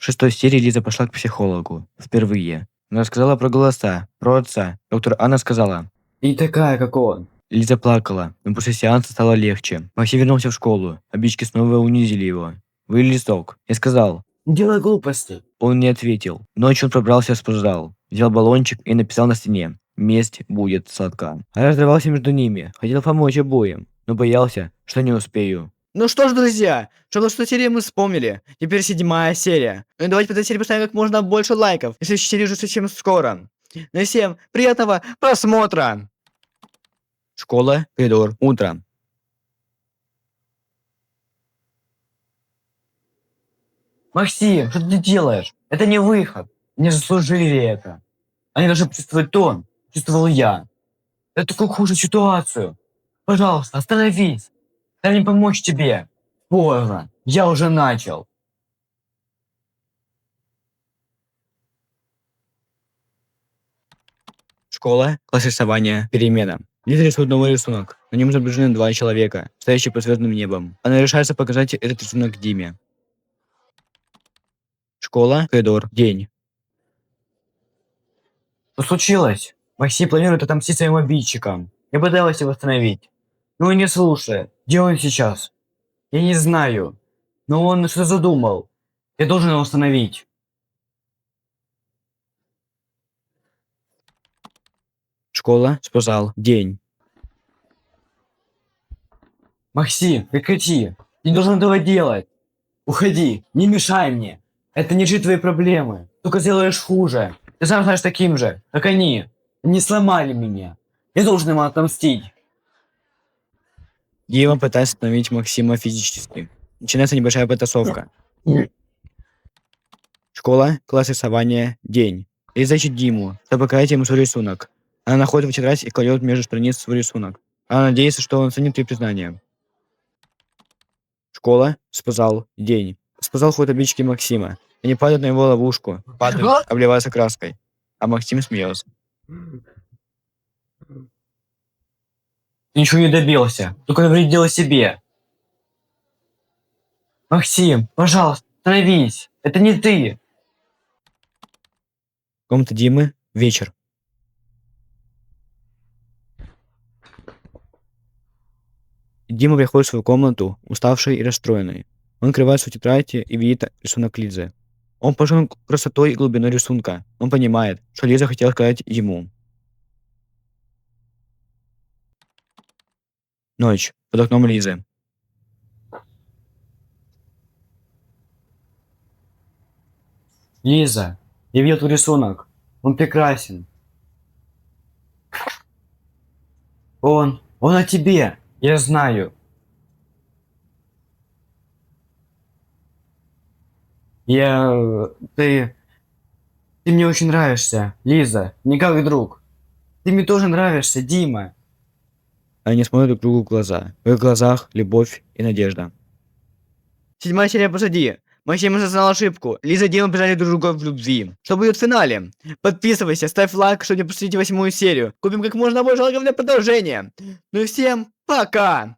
В 6-й серии Лиза пошла к психологу. Впервые. Она рассказала про голоса, про отца. Доктор Анна сказала. И такая, как он. Лиза плакала, но после сеанса стало легче. Максим вернулся в школу. Обидчики снова унизили его. Вылили сок. Я сказал. Не делай глупости. Он не ответил. Ночью он пробрался в спортзал. Взял баллончик и написал на стене. Месть будет сладка. А я разрывался между ними. Хотел помочь обоим. Но боялся, что не успею. Ну что ж, друзья, что 6 серию мы вспомнили. Теперь 7-я серия. Ну и давайте по этой серии поставим как можно больше лайков. И следующая серия уже совсем скоро. Ну и всем приятного просмотра. Школа, коридор, утро. Максим, что ты делаешь? Это не выход. Не заслужили это. Они должны почувствовать тон. Чувствовал я. Это только хуже ситуацию. Пожалуйста, остановись. Дай мне помочь тебе. Поздно. Я уже начал. Школа, класс рисования, перемена. Лиза рисует новый рисунок. На нем изображены два человека, стоящие под звездным небом. Она решается показать этот рисунок Диме. Школа, коридор, день. Что случилось? Максим планирует отомстить своим обидчикам. Я пыталась его остановить. Но он не слушает. Где он сейчас? Я не знаю. Но он что задумал. Я должен его остановить. Школа, спортзал, день. Максим, прекрати. Ты не должен этого делать. Уходи. Не мешай мне. Это не решит твои проблемы. Только сделаешь хуже. Ты сам станешь таким же, как они. Они сломали меня. Я должен ему отомстить. Дима пытается остановить Максима физически. Начинается небольшая потасовка. Школа, класс рисования, день. Лиза ищет Диму, чтобы показать ему свой рисунок. Она находит его тетрадь и кладет между страниц свой рисунок. Она надеется, что он оценит ее признание. Школа, спортзал, день. В спортзал ходят обидчики Максима. Они падают на его ловушку, падают, обливаются краской. А Максим смеется. Ты ничего не добился. Только навредил себе. Максим, пожалуйста, остановись. Это не ты. Комната Димы, вечер. Дима приходит в свою комнату, уставший и расстроенный. Он открывает свою тетрадь и видит рисунок Лизы. Он поражен красотой и глубиной рисунка. Он понимает, что Лиза хотела сказать ему. Ночь. Под окном Лизы. Лиза, я видел твой рисунок. Он прекрасен. Он о тебе. Я знаю. Ты мне очень нравишься, Лиза, не как друг. Ты мне тоже нравишься, Дима. Они смотрят друг другу в глаза. В их глазах любовь и надежда. 7-я серия позади. Максим осознал ошибку. Лиза и Дима признали друг друга в любви. Что будет в финале? Подписывайся, ставь лайк, чтобы не пропустить 8-ю серию. Купим как можно больше лайков для продолжения. Ну и всем пока!